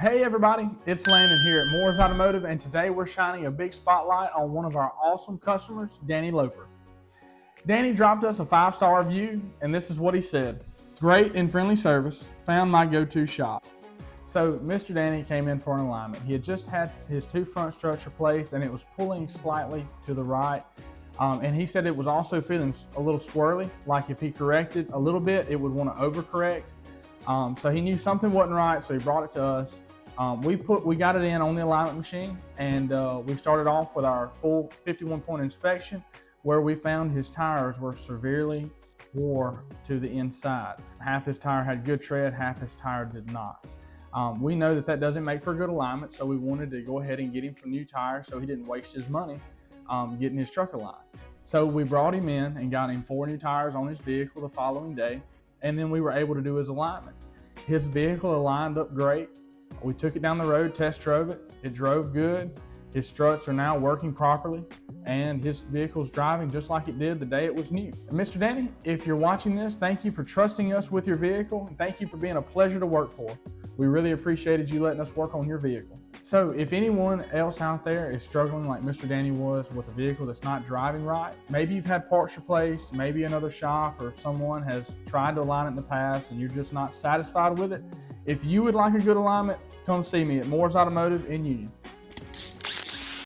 Hey everybody, it's Landon here at Moore's Automotive, and today we're shining a big spotlight on one of our awesome customers, Danny Loper. Danny dropped us a 5-star review, and this is what he said. Great and friendly service, found my go-to shop. So Mr. Danny came in for an alignment. He had just had his 2 front struts replaced and it was pulling slightly to the right. And he said it was also feeling a little swirly, like if he corrected a little bit, it would want to overcorrect. So he knew something wasn't right, so he brought it to us. We got it in on the alignment machine, and we started off with our full 51-point inspection, where we found his tires were severely wore to the inside. Half his tire had good tread, half his tire did not. We know that doesn't make for good alignment, so we wanted to go ahead and get him some new tires so he didn't waste his money getting his truck aligned. So we brought him in and got him 4 new tires on his vehicle the following day, and then we were able to do his alignment. His vehicle aligned up great. We took it down the road, test drove it. It drove good. His struts are now working properly, and his vehicle's driving just like it did the day it was new. And Mr. Danny, if you're watching this, thank you for trusting us with your vehicle, and thank you for being a pleasure to work for. We really appreciated you letting us work on your vehicle. So if anyone else out there is struggling like Mr. Danny was with a vehicle that's not driving right, maybe you've had parts replaced, maybe another shop or someone has tried to align it in the past and you're just not satisfied with it, if you would like a good alignment, come see me at Moore's Automotive in Union.